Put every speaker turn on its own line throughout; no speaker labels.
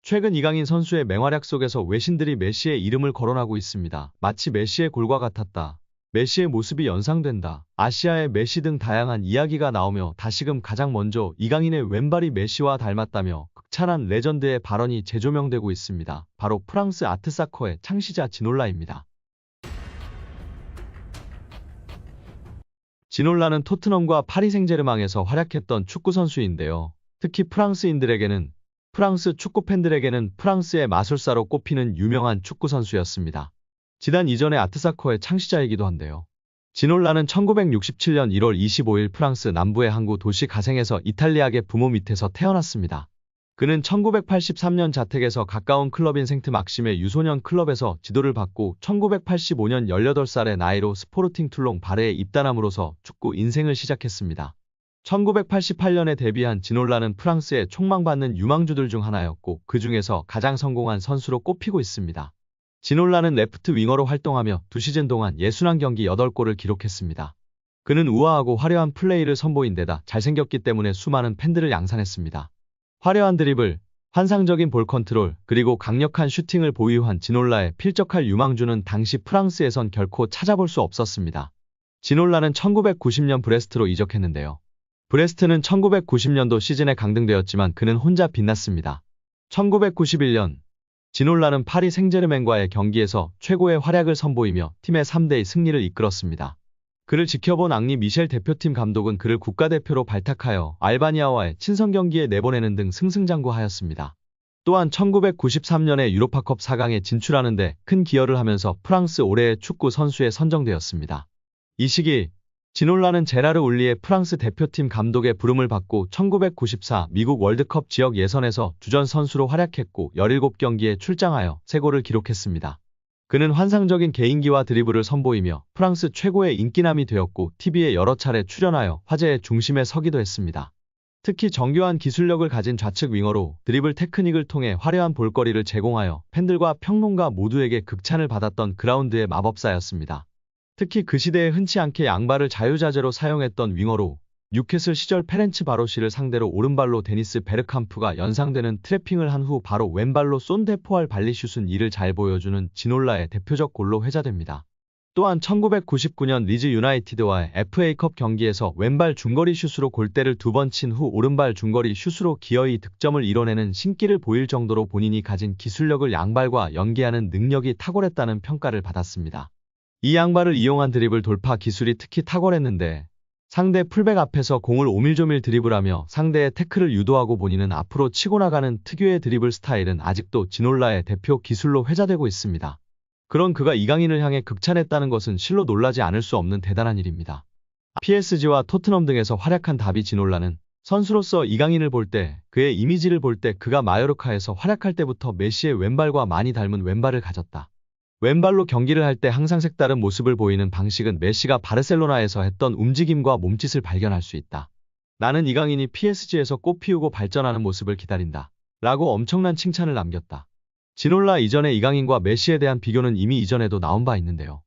최근 이강인 선수의 맹활약 속에서 외신들이 메시의 이름을 거론하고 있습니다. 마치 메시의 골과 같았다. 메시의 모습이 연상된다. 아시아의 메시 등 다양한 이야기가 나오며 다시금 가장 먼저 이강인의 왼발이 메시와 닮았다며 극찬한 레전드의 발언이 재조명되고 있습니다. 바로 프랑스 아트사커의 창시자 지놀라입니다. 지놀라는 토트넘과 파리 생제르맹에서 활약했던 축구 선수인데요. 특히 프랑스 축구 팬들에게는 프랑스의 마술사로 꼽히는 유명한 축구 선수였습니다. 지단 이전의 아트사커의 창시자이기도 한데요. 지놀라는 1967년 1월 25일 프랑스 남부의 항구 도시 가생에서 이탈리아계 부모 밑에서 태어났습니다. 그는 1983년 자택에서 가까운 클럽인 생트 막심의 유소년 클럽에서 지도를 받고 1985년 18살의 나이로 스포르팅 툴롱 바레에 입단함으로써 축구 인생을 시작했습니다. 1988년에 데뷔한 지놀라는 프랑스의 촉망받는 유망주들 중 하나였고 그 중에서 가장 성공한 선수로 꼽히고 있습니다. 지놀라는 레프트 윙어로 활동하며 2시즌 동안 61경기 8골을 기록했습니다. 그는 우아하고 화려한 플레이를 선보인 데다 잘생겼기 때문에 수많은 팬들을 양산했습니다. 화려한 드리블, 환상적인 볼 컨트롤, 그리고 강력한 슈팅을 보유한 지놀라의 필적할 유망주는 당시 프랑스에선 결코 찾아볼 수 없었습니다. 지놀라는 1990년 브레스트로 이적했는데요. 브레스트는 1990년도 시즌에 강등되었지만 그는 혼자 빛났습니다. 1991년 지놀라는 파리 생제르맹과의 경기에서 최고의 활약을 선보이며 팀의 3대2 승리를 이끌었습니다. 그를 지켜본 앙리 미셸 대표팀 감독은 그를 국가대표로 발탁하여 알바니아와의 친선 경기에 내보내는 등 승승장구하였습니다. 또한 1993년에 유로파컵 4강에 진출하는 데 큰 기여를 하면서 프랑스 올해의 축구 선수에 선정되었습니다. 이 시기 지놀라는 제라르 울리의 프랑스 대표팀 감독의 부름을 받고 1994 미국 월드컵 지역 예선에서 주전 선수로 활약했고 17경기에 출장하여 3골을 기록했습니다. 그는 환상적인 개인기와 드리블을 선보이며 프랑스 최고의 인기남이 되었고 TV에 여러 차례 출연하여 화제의 중심에 서기도 했습니다. 특히 정교한 기술력을 가진 좌측 윙어로 드리블 테크닉을 통해 화려한 볼거리를 제공하여 팬들과 평론가 모두에게 극찬을 받았던 그라운드의 마법사였습니다. 특히 그 시대에 흔치 않게 양발을 자유자재로 사용했던 윙어로 뉴캐슬 시절 페렌츠 바로시를 상대로 오른발로 데니스 베르캄프가 연상되는 트래핑을 한 후 바로 왼발로 쏜 데포알 발리슛은 이를 잘 보여주는 지놀라의 대표적 골로 회자됩니다. 또한 1999년 리즈 유나이티드와의 FA컵 경기에서 왼발 중거리 슛으로 골대를 2번 친 후 오른발 중거리 슛으로 기어이 득점을 이뤄내는 신기를 보일 정도로 본인이 가진 기술력을 양발과 연계하는 능력이 탁월했다는 평가를 받았습니다. 이 양발을 이용한 드리블 돌파 기술이 특히 탁월했는데 상대 풀백 앞에서 공을 오밀조밀 드리블하며 상대의 태클을 유도하고 본인은 앞으로 치고 나가는 특유의 드리블 스타일은 아직도 지놀라의 대표 기술로 회자되고 있습니다. 그런 그가 이강인을 향해 극찬했다는 것은 실로 놀라지 않을 수 없는 대단한 일입니다. PSG와 토트넘 등에서 활약한 다비 지놀라는 선수로서 이강인을 볼 때, 그의 이미지를 볼 때 그가 마요르카에서 활약할 때부터 메시의 왼발과 많이 닮은 왼발을 가졌다. 왼발로 경기를 할 때 항상 색다른 모습을 보이는 방식은 메시가 바르셀로나에서 했던 움직임과 몸짓을 발견할 수 있다. 나는 이강인이 PSG에서 꽃피우고 발전하는 모습을 기다린다. 라고 엄청난 칭찬을 남겼다. 지놀라 이전의 이강인과 메시에 대한 비교는 이미 이전에도 나온 바 있는데요.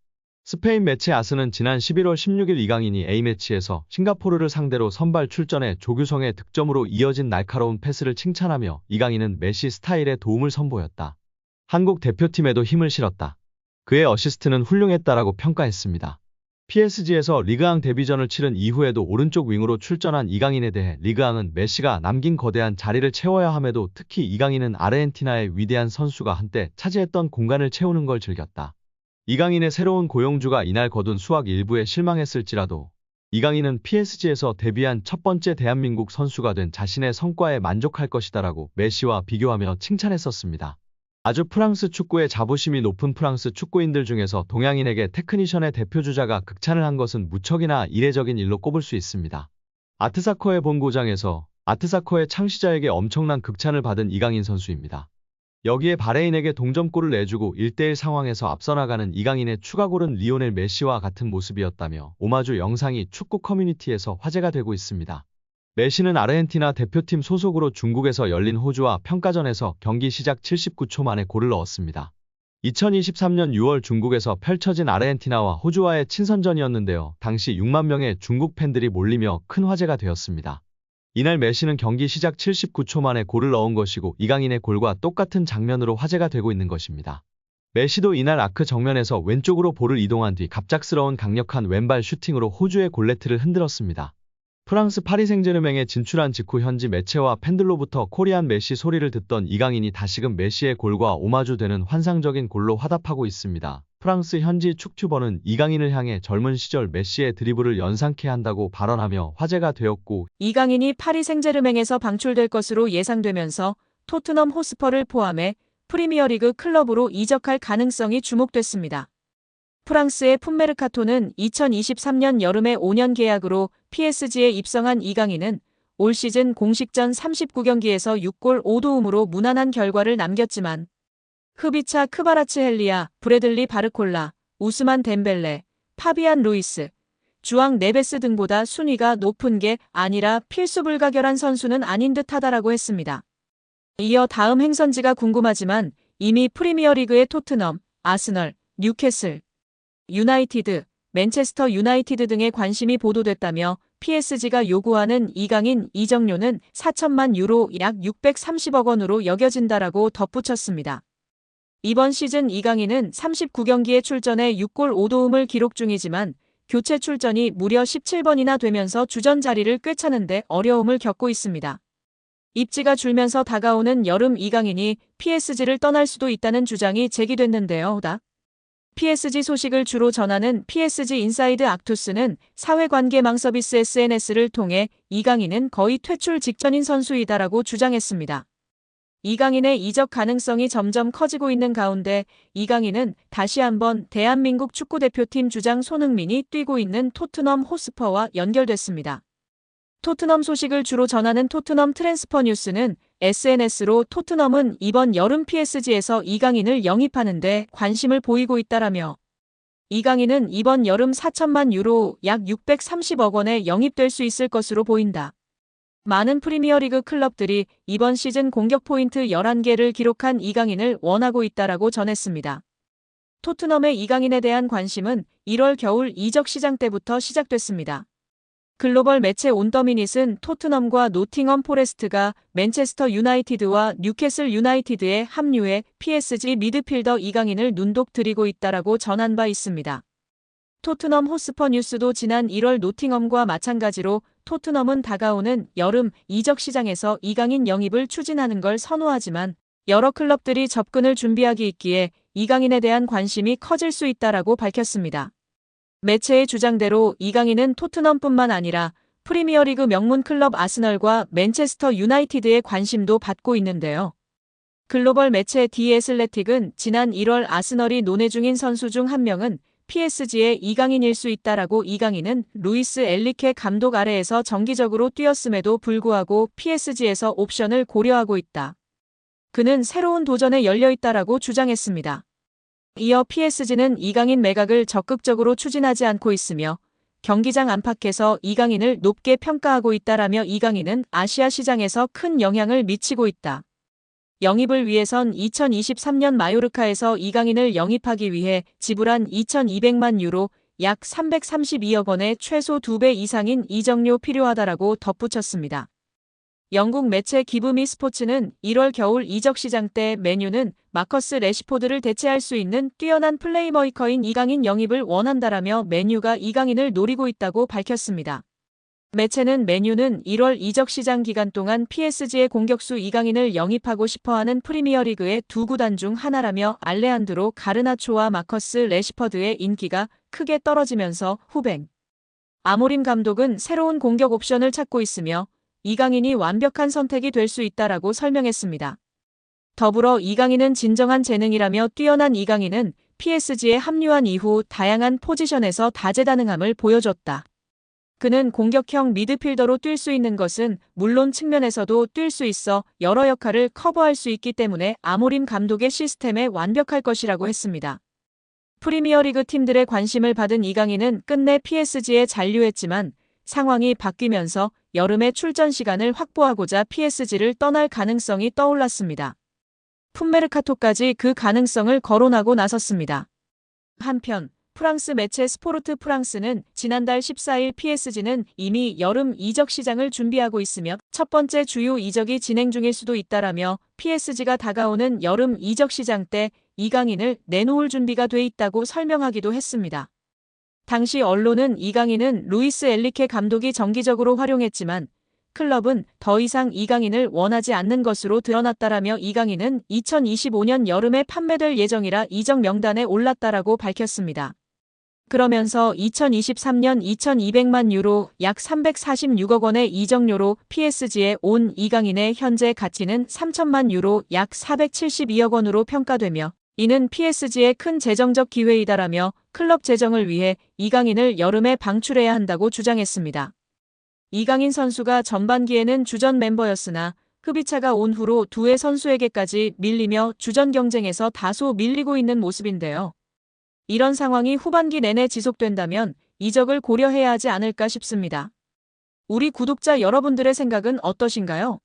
스페인 매체 아스는 지난 11월 16일 이강인이 A매치에서 싱가포르를 상대로 선발 출전해 조규성의 득점으로 이어진 날카로운 패스를 칭찬하며 이강인은 메시 스타일의 도움을 선보였다. 한국 대표팀에도 힘을 실었다. 그의 어시스트는 훌륭했다라고 평가했습니다. PSG에서 리그앙 데뷔전을 치른 이후에도 오른쪽 윙으로 출전한 이강인에 대해 리그앙은 메시가 남긴 거대한 자리를 채워야 함에도 특히 이강인은 아르헨티나의 위대한 선수가 한때 차지했던 공간을 채우는 걸 즐겼다. 이강인의 새로운 고용주가 이날 거둔 수확 일부에 실망했을지라도 이강인은 PSG에서 데뷔한 첫 번째 대한민국 선수가 된 자신의 성과에 만족할 것이다라고 메시와 비교하며 칭찬했었습니다. 아주 프랑스 축구의 자부심이 높은 프랑스 축구인들 중에서 동양인에게 테크니션의 대표주자가 극찬을 한 것은 무척이나 이례적인 일로 꼽을 수 있습니다. 아트사커의 본고장에서 아트사커의 창시자에게 엄청난 극찬을 받은 이강인 선수입니다. 여기에 바레인에게 동점골을 내주고 1대1 상황에서 앞서 나가는 이강인의 추가골은 리오넬 메시와 같은 모습이었다며 오마주 영상이 축구 커뮤니티에서 화제가 되고 있습니다. 메시는 아르헨티나 대표팀 소속으로 중국에서 열린 호주와 평가전에서 경기 시작 79초 만에 골을 넣었습니다. 2023년 6월 중국에서 펼쳐진 아르헨티나와 호주와의 친선전이었는데요. 당시 6만 명의 중국 팬들이 몰리며 큰 화제가 되었습니다. 이날 메시는 경기 시작 79초 만에 골을 넣은 것이고 이강인의 골과 똑같은 장면으로 화제가 되고 있는 것입니다. 메시도 이날 아크 정면에서 왼쪽으로 볼을 이동한 뒤 갑작스러운 강력한 왼발 슈팅으로 호주의 골네트를 흔들었습니다. 프랑스 파리 생제르맹에 진출한 직후 현지 매체와 팬들로부터 코리안 메시 소리를 듣던 이강인이 다시금 메시의 골과 오마주되는 환상적인 골로 화답하고 있습니다. 프랑스 현지 축튜버는 이강인을 향해 젊은 시절 메시의 드리블을 연상케 한다고 발언하며 화제가 되었고,
이강인이 파리 생제르맹에서 방출될 것으로 예상되면서 토트넘 호스퍼를 포함해 프리미어리그 클럽으로 이적할 가능성이 주목됐습니다. 프랑스의 풋메르카토는 2023년 여름에 5년 계약으로 PSG에 입성한 이강인은 올 시즌 공식전 39경기에서 6골 5도움으로 무난한 결과를 남겼지만 흐비차 크바라츠헬리아, 브래들리 바르콜라, 우스만 덴벨레, 파비안 루이스, 주앙 네베스 등보다 순위가 높은 게 아니라 필수 불가결한 선수는 아닌 듯하다라고 했습니다. 이어 다음 행선지가 궁금하지만 이미 프리미어리그의 토트넘, 아스널, 뉴캐슬, 유나이티드, 맨체스터 유나이티드 등의 관심이 보도됐다며 PSG가 요구하는 이강인 이적료는 4천만 유로 약 630억 원으로 여겨진다라고 덧붙였습니다. 이번 시즌 이강인은 39경기에 출전해 6골 5도움을 기록 중이지만 교체 출전이 무려 17번이나 되면서 주전 자리를 꿰차는데 어려움을 겪고 있습니다. 입지가 줄면서 다가오는 여름 이강인이 PSG를 떠날 수도 있다는 주장이 제기됐는데요. PSG 소식을 주로 전하는 PSG 인사이드 악투스는 사회관계망 서비스 SNS를 통해 이강인은 거의 퇴출 직전인 선수이다라고 주장했습니다. 이강인의 이적 가능성이 점점 커지고 있는 가운데 이강인은 다시 한번 대한민국 축구대표팀 주장 손흥민이 뛰고 있는 토트넘 호스퍼와 연결됐습니다. 토트넘 소식을 주로 전하는 토트넘 트랜스퍼 뉴스는 SNS로 토트넘은 이번 여름 PSG에서 이강인을 영입하는데 관심을 보이고 있다라며 이강인은 이번 여름 4천만 유로 약 630억 원에 영입될 수 있을 것으로 보인다. 많은 프리미어리그 클럽들이 이번 시즌 공격 포인트 11개를 기록한 이강인을 원하고 있다라고 전했습니다. 토트넘의 이강인에 대한 관심은 1월 겨울 이적 시장 때부터 시작됐습니다. 글로벌 매체 온더미닛은 토트넘과 노팅엄 포레스트가 맨체스터 유나이티드와 뉴캐슬 유나이티드에 합류해 PSG 미드필더 이강인을 눈독 들이고 있다라고 전한 바 있습니다. 토트넘 호스퍼 뉴스도 지난 1월 노팅엄과 마찬가지로 토트넘은 다가오는 여름 이적 시장에서 이강인 영입을 추진하는 걸 선호하지만 여러 클럽들이 접근을 준비하기 있기에 이강인에 대한 관심이 커질 수 있다라고 밝혔습니다. 매체의 주장대로 이강인은 토트넘뿐만 아니라 프리미어리그 명문 클럽 아스널과 맨체스터 유나이티드의 관심도 받고 있는데요. 글로벌 매체 디 애슬레틱은 지난 1월 아스널이 논의 중인 선수 중 한 명은 PSG의 이강인일 수 있다라고 이강인은 루이스 엘리케 감독 아래에서 정기적으로 뛰었음에도 불구하고 PSG에서 옵션을 고려하고 있다. 그는 새로운 도전에 열려 있다라고 주장했습니다. 이어 PSG는 이강인 매각을 적극적으로 추진하지 않고 있으며 경기장 안팎에서 이강인을 높게 평가하고 있다라며 이강인은 아시아 시장에서 큰 영향을 미치고 있다. 영입을 위해선 2023년 마요르카에서 이강인을 영입하기 위해 지불한 2,200만 유로 약 332억 원의 최소 2배 이상인 이적료 필요하다라고 덧붙였습니다. 영국 매체 기브미 스포츠는 1월 겨울 이적 시장 때 맨유는 마커스 레시포드를 대체할 수 있는 뛰어난 플레이메이커인 이강인 영입을 원한다라며 맨유가 이강인을 노리고 있다고 밝혔습니다. 매체는 맨유는 1월 이적 시장 기간 동안 PSG의 공격수 이강인을 영입하고 싶어하는 프리미어리그의 두 구단 중 하나라며 알레한드로 가르나초와 마커스 레시퍼드의 인기가 크게 떨어지면서 후벤 아모림 감독은 새로운 공격 옵션을 찾고 있으며 이강인이 완벽한 선택이 될 수 있다라고 설명했습니다. 더불어 이강인은 진정한 재능이라며 뛰어난 이강인은 PSG에 합류한 이후 다양한 포지션에서 다재다능함을 보여줬다. 그는 공격형 미드필더로 뛸 수 있는 것은 물론 측면에서도 뛸 수 있어 여러 역할을 커버할 수 있기 때문에 아모림 감독의 시스템에 완벽할 것이라고 했습니다. 프리미어리그 팀들의 관심을 받은 이강인은 끝내 PSG에 잔류했지만 상황이 바뀌면서 여름에 출전 시간을 확보하고자 PSG를 떠날 가능성이 떠올랐습니다. 풋메르카토까지 그 가능성을 거론하고 나섰습니다. 한편 프랑스 매체 스포르트 프랑스는 지난달 14일 PSG는 이미 여름 이적 시장을 준비하고 있으며 첫 번째 주요 이적이 진행 중일 수도 있다라며 PSG가 다가오는 여름 이적 시장 때 이강인을 내놓을 준비가 돼 있다고 설명하기도 했습니다. 당시 언론은 이강인은 루이스 엔리케 감독이 정기적으로 활용했지만 클럽은 더 이상 이강인을 원하지 않는 것으로 드러났다라며 이강인은 2025년 여름에 판매될 예정이라 이적 명단에 올랐다라고 밝혔습니다. 그러면서 2023년 2,200만 유로 약 346억 원의 이적료로 PSG에 온 이강인의 현재 가치는 3천만 유로 약 472억 원으로 평가되며 이는 PSG의 큰 재정적 기회이다라며 클럽 재정을 위해 이강인을 여름에 방출해야 한다고 주장했습니다. 이강인 선수가 전반기에는 주전 멤버였으나 흡입차가 온 후로 두 해 선수에게까지 밀리며 주전 경쟁에서 다소 밀리고 있는 모습인데요. 이런 상황이 후반기 내내 지속된다면 이적을 고려해야 하지 않을까 싶습니다. 우리 구독자 여러분들의 생각은 어떠신가요?